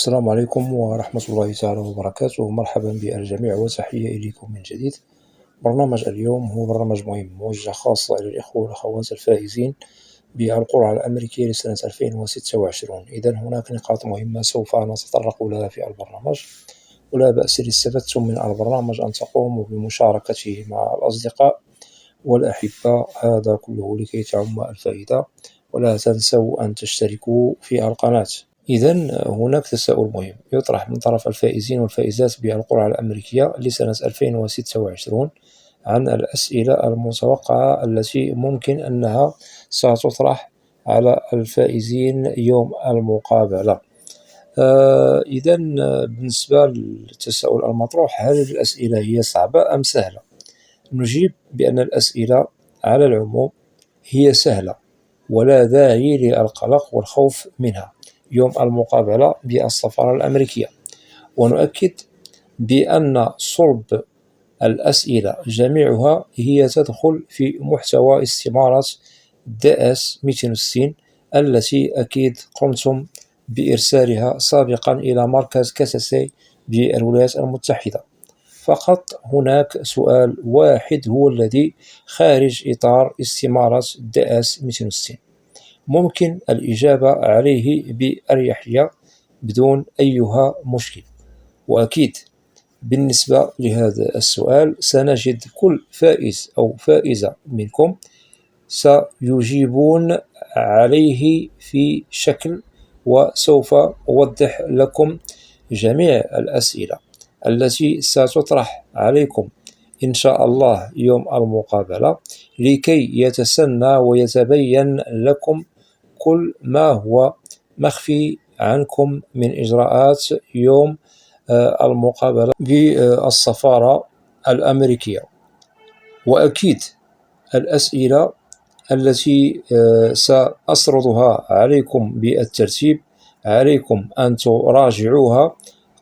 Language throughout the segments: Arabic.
السلام عليكم ورحمة الله تعالى وبركاته. مرحبا بالجميع وتحية إليكم من جديد. برنامج اليوم هو برنامج مهم موجه خاصة إلى الإخوة والأخوات الفائزين بالقرعة الأمريكية لسنة 2026. إذن هناك نقاط مهمة سوف نتطرق لها في البرنامج، ولا بأس إن استفدتم من البرنامج أن تقوموا بمشاركته مع الأصدقاء والأحبة، هذا كله لكي تعم الفائدة. ولا تنسوا أن تشتركوا في القناة. إذن هناك تساؤل مهم يطرح من طرف الفائزين والفائزات بالقرعة الأمريكية لسنة 2026 عن الأسئلة المتوقعة التي ممكن أنها ستطرح على الفائزين يوم المقابلة. إذن بالنسبة للتساؤل المطروح، هل الأسئلة هي صعبة أم سهلة؟ نجيب بأن الأسئلة على العموم هي سهلة، ولا داعي للقلق والخوف منها يوم المقابلة بالسفارة الأمريكية. ونؤكد بأن صلب الأسئلة جميعها هي تدخل في محتوى استمارة DS 260 التي أكيد قمتم بإرسالها سابقا إلى مركز كاساسي بالولايات المتحدة. فقط هناك سؤال واحد هو الذي خارج إطار استمارة DS 260، ممكن الإجابة عليه بأريحية بدون أيها مشكل. وأكيد بالنسبة لهذا السؤال سنجد كل فائز أو فائزة منكم سيجيبون عليه في شكل، وسوف أوضح لكم جميع الأسئلة التي ستطرح عليكم إن شاء الله يوم المقابلة، لكي يتسنى ويتبين لكم كل ما هو مخفي عنكم من إجراءات يوم المقابلة بالسفارة الأمريكية. وأكيد الأسئلة التي سأسردها عليكم بالترتيب عليكم أن تراجعوها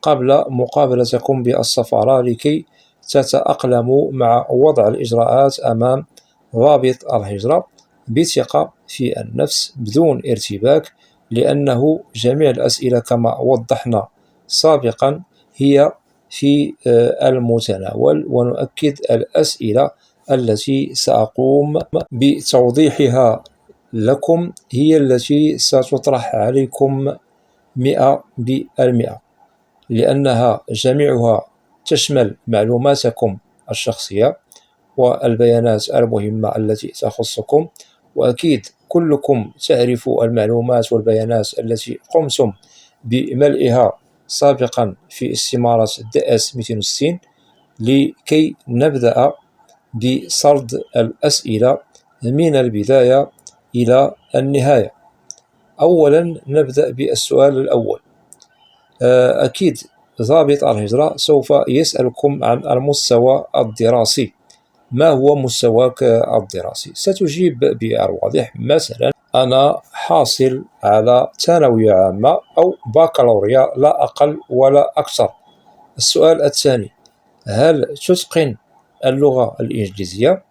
قبل مقابلتكم بالسفارة لكي تتأقلموا مع وضع الإجراءات أمام ضابط الهجرة بثقة في النفس بدون ارتباك، لأنه جميع الأسئلة كما وضحنا سابقا هي في المتناول. ونؤكد الأسئلة التي سأقوم بتوضيحها لكم هي التي ستطرح عليكم 100%، لأنها جميعها تشمل معلوماتكم الشخصية والبيانات المهمة التي تخصكم. وأكيد كلكم تعرفوا المعلومات والبيانات التي قمتم بملئها سابقا في استمارة DS 260. لكي نبدأ بسرد الأسئلة من البداية إلى النهاية. أولا نبدأ بالسؤال الأول. أكيد ضابط الهجرة سوف يسألكم عن المستوى الدراسي. ما هو مستواك الدراسي؟ ستجيب بالواضح، مثلا أنا حاصل على ثانوية عامة أو بكالوريا، لا أقل ولا أكثر. السؤال الثاني، هل تتقن اللغة الإنجليزية؟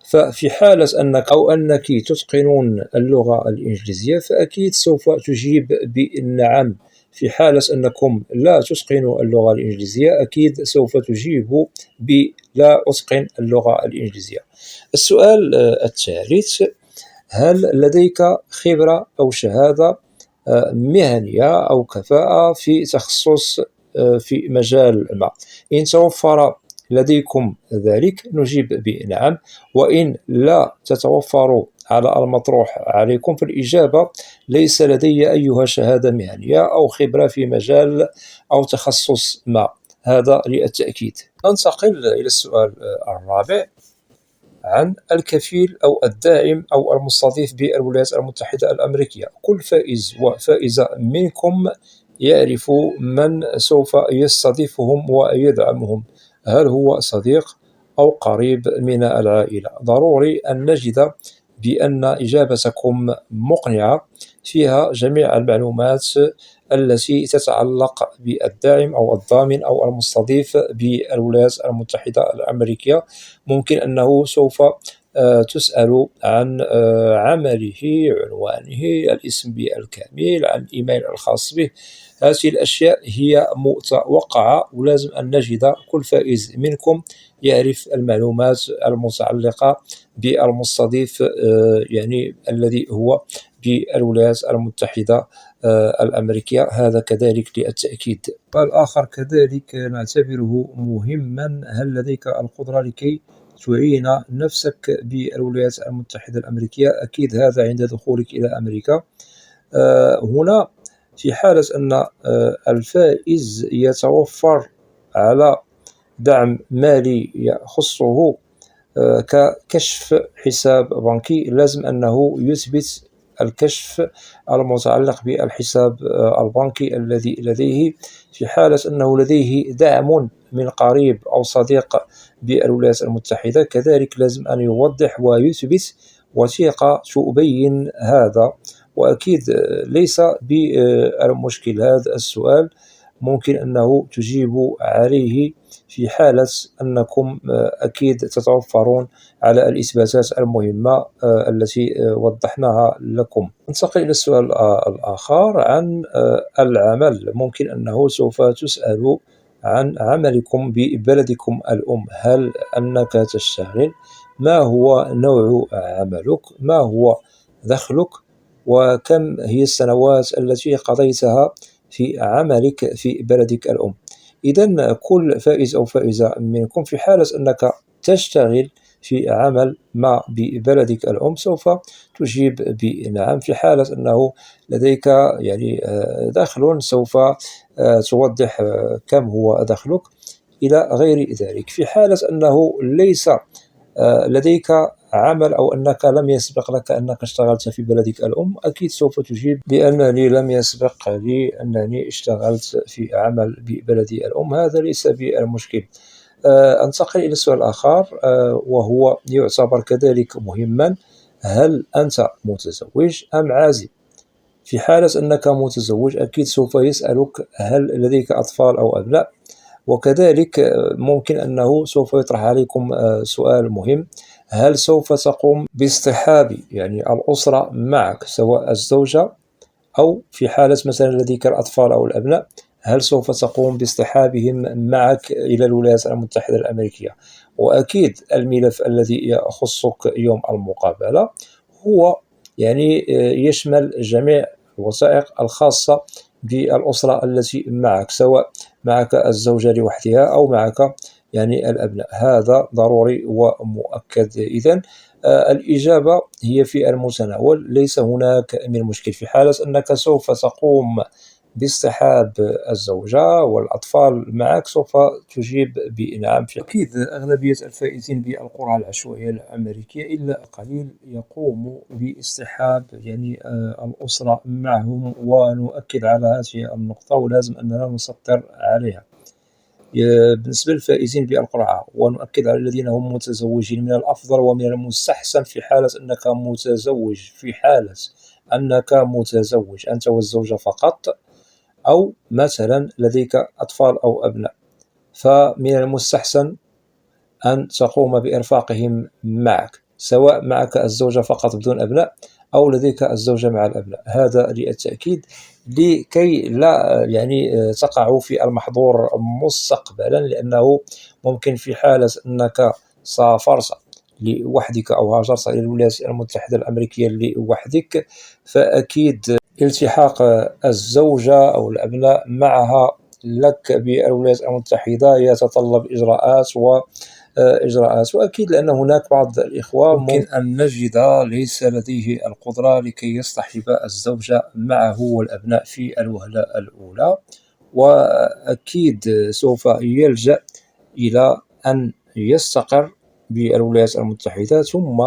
ففي حالة أنك تتقنون اللغة الإنجليزية فأكيد سوف تجيب بالنعم. في حالة أنكم لا تتقنوا اللغة الإنجليزية أكيد سوف تجيب بلا أتقن اللغة الإنجليزية. السؤال الثالث، هل لديك خبرة أو شهادة مهنية أو كفاءة في تخصص في مجال ما؟ إن توفر لديكم ذلك نجيب بنعم، وإن لا تتوفر على المطروح عليكم فالإجابة ليس لدي أيها شهادة مهنية أو خبرة في مجال أو تخصص ما، هذا للتأكيد. ننتقل إلى السؤال الرابع عن الكفيل أو الداعم أو المستضيف بالولايات المتحدة الأمريكية. كل فائز وفائزة منكم يعرف من سوف يستضيفهم ويدعمهم، هل هو صديق أو قريب من العائلة. ضروري أن نجد بأن إجابتكم مقنعة فيها جميع المعلومات التي تتعلق بالداعم أو الضامن أو المستضيف بالولايات المتحدة الأمريكية. ممكن أنه سوف تسأل عن عمله، عنوانه، الاسم بالكامل، عن الإيميل الخاص به، هذه الأشياء هي متوقعة، ولازم أن نجد كل فائز منكم يعرف المعلومات المتعلقة بالمستضيف يعني الذي هو بالولايات المتحدة الأمريكية. هذا كذلك للتأكيد. الآخر كذلك نعتبره مهما: هل لديك القدرة لكي تعين نفسك بالولايات المتحدة الأمريكية؟ أكيد هذا عند دخولك إلى أمريكا. هنا في حالة أن الفائز يتوفر على دعم مالي يخصه ككشف حساب بنكي، لازم أنه يثبت الكشف المتعلق بالحساب البنكي الذي لديه. في حالة أنه لديه دعم من قريب أو صديق بالولايات المتحدة، كذلك لازم أن يوضح ويثبت وثيقة تبين هذا. وأكيد ليس بالمشكل هذا السؤال، ممكن أنه تجيب عليه في حالة أنكم أكيد تتوفرون على الإثباتات المهمة التي وضحناها لكم. ننتقل إلى السؤال الآخر عن العمل. ممكن أنه سوف تسأل عن عملكم ببلدكم الأم. هل أنك تشتغل؟ ما هو نوع عملك؟ ما هو دخلك؟ وكم هي السنوات التي قضيتها في عملك في بلدك الأم؟ إذا كل فائز أو فائزة منكم في حالة أنك تشتغل في عمل ما ببلدك الأم سوف تجيب بنعم. في حالة أنه لديك يعني دخل سوف توضح كم هو دخلك إلى غير ذلك. في حالة أنه ليس لديك عمل أو أنك لم يسبق لك أنك اشتغلت في بلدك الأم، أكيد سوف تجيب بأنني لم يسبق لي أنني اشتغلت في عمل ببلدي الأم. هذا ليس بالمشكل. أنتقل إلى السؤال الآخر وهو يعتبر كذلك مهما: هل أنت متزوج أم عازب؟ في حالة أنك متزوج أكيد سوف يسألك: هل لديك أطفال أو أبناء؟ وكذلك ممكن أنه سوف يطرح عليكم سؤال مهم: هل سوف تقوم باصطحاب يعني الأسرة معك، سواء الزوجة أو في حالة مثلا لديك الأطفال أو الأبناء، هل سوف تقوم باصطحابهم معك إلى الولايات المتحدة الأمريكية؟ وأكيد الملف الذي يخصك يوم المقابلة هو يعني يشمل جميع الوثائق الخاصة بالأسرة التي معك، سواء معك الزوجة لوحدها أو معك يعني الأبناء. هذا ضروري ومؤكد. إذن الإجابة هي في المتناول، ليس هناك من مشكل. في حالة أنك سوف تقوم باصطحاب الزوجة والأطفال معك سوف تجيب بنعم. أكيد أغلبية الفائزين بالقرعة العشوائية الأمريكية إلا قليل يقوم باصطحاب يعني الأسرة معهم، ونؤكد على هذه النقطة ولازم أننا نسطر عليها. بالنسبة للفائزين بالقرعة، ونؤكد على الذين هم متزوجين، من الأفضل ومن المستحسن في حالة أنك متزوج، في حالة أنك متزوج أنت والزوجة فقط، أو مثلا لديك أطفال أو أبناء، فمن المستحسن أن تقوم بإرفاقهم معك، سواء معك الزوجة فقط بدون أبناء أو لديك الزوجة مع الأبناء. هذا للتأكيد لكي لا يعني تقع في المحظور مستقبلا، لأنه ممكن في حالة أنك سافرت لوحدك أو هاجرت إلى الولايات المتحدة الأمريكية لوحدك، فأكيد التحاق الزوجة أو الأبناء معها لك بالولايات المتحدة يتطلب إجراءات. وأكيد لأن هناك بعض الإخوة ممكن أن نجد ليس لديه القدرة لكي يصطحب الزوجة معه والأبناء في الوهلة الأولى، وأكيد سوف يلجأ إلى أن يستقر بالولايات المتحدة، ثم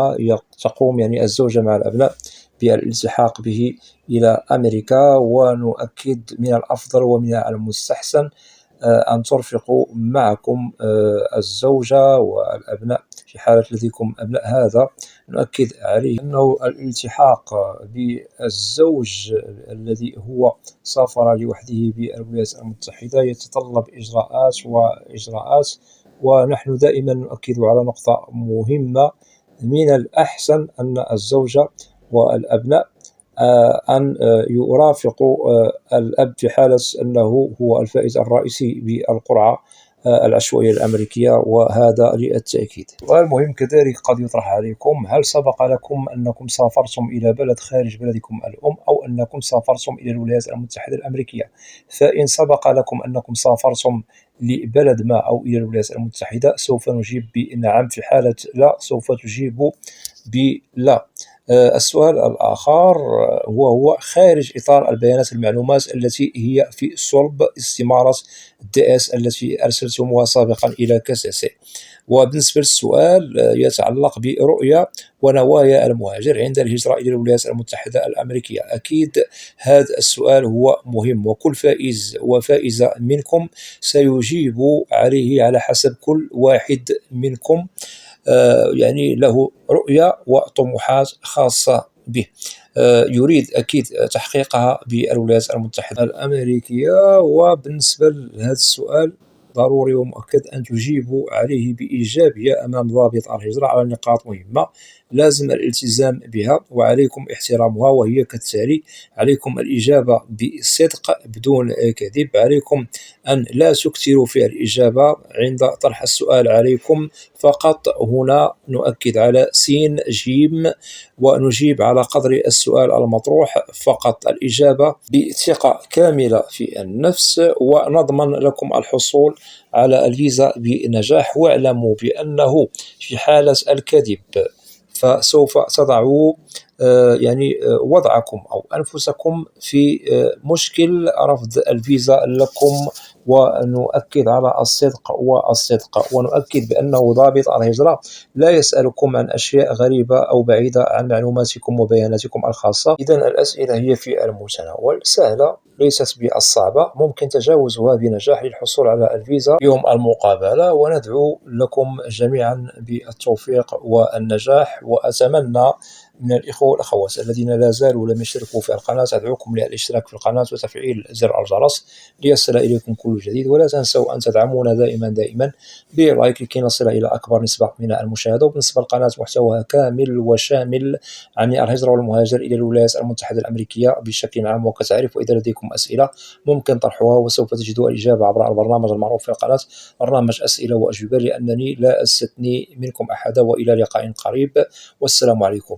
تقوم يعني الزوجة مع الأبناء بالالتحاق به إلى أمريكا. ونؤكد من الأفضل ومن المستحسن أن ترفقوا معكم الزوجة والأبناء في حالة لديكم أبناء. هذا نؤكد عليه أنه الالتحاق بالزوج الذي هو سافر لوحده بالولايات المتحدة يتطلب إجراءات، ونحن دائما نؤكد على نقطة مهمة: من الأحسن أن الزوجة والأبناء أن يرافق الأب في حالة أنه هو الفائز الرئيسي بالقرعة العشوائية الأمريكية، وهذا للتأكيد. سؤال مهم كذلك قد يطرح عليكم: هل سبق لكم أنكم سافرتم إلى بلد خارج بلدكم الأم، أو أنكم سافرتم إلى الولايات المتحدة الأمريكية؟ فإن سبق لكم أنكم سافرتم لبلد ما أو إلى الولايات المتحدة سوف نجيب بنعم، في حالة لا سوف تجيب بلا. السؤال الآخر هو خارج إطار البيانات المعلومات التي هي في صلب استمارة DS التي أرسلتموها سابقا إلى كساسي. وبالنسبة للسؤال يتعلق برؤية ونوايا المهاجر عند الهجرة إلى الولايات المتحدة الأمريكية، أكيد هذا السؤال هو مهم، وكل فائز وفائزة منكم سيجيب عليه على حسب كل واحد منكم يعني له رؤية وطموحات خاصة به، يريد أكيد تحقيقها بالولايات المتحدة الأمريكية. وبالنسبة لهذا السؤال ضروري ومؤكد أن تجيبوا عليه بإيجابية أمام ضابط الهجرة على نقاط مهمة لازم الالتزام بها وعليكم احترامها، وهي كالتالي: عليكم الإجابة بصدق بدون كذب، عليكم أن لا تكثروا في الإجابة عند طرح السؤال، عليكم فقط هنا نؤكد على سين جيم ونجيب على قدر السؤال المطروح فقط، الإجابة بثقة كاملة في النفس، ونضمن لكم الحصول على الفيزا بنجاح. واعلموا بأنه في حالة الكذب فسوف تضعوا يعني وضعكم أو أنفسكم في مشكل رفض الفيزا لكم. ونؤكد على الصدق والصدق، ونؤكد بأنه ضابط الهجرة لا يسألكم عن أشياء غريبة أو بعيدة عن معلوماتكم وبياناتكم الخاصة. إذن الأسئلة هي في المتناول، سهلة ليست بالصعبة، ممكن تجاوزها بنجاح للحصول على الفيزا يوم المقابلة. وندعو لكم جميعا بالتوفيق والنجاح، وأتمنى من الإخوة والأخوات الذين لا زالوا لم يشتركوا في القناة أدعوكم للاشتراك في القناة وتفعيل زر الجرس ليصل إليكم كل جديد. ولا تنسوا أن تدعمونا دائما بلايك لكي نصل إلى أكبر نسبة من المشاهدة. وبالنسبة للقناة محتواها كامل وشامل عن الهجرة والمهاجر إلى الولايات المتحدة الأمريكية بشكل عام وكتعرف. وإذا لديكم أسئلة ممكن طرحها وسوف تجدوا الإجابة عبر البرنامج المعروف في القناة، برنامج أسئلة وأجوبة، لأنني لا أستثني منكم أحدا. وإلى لقاء قريب، والسلام عليكم.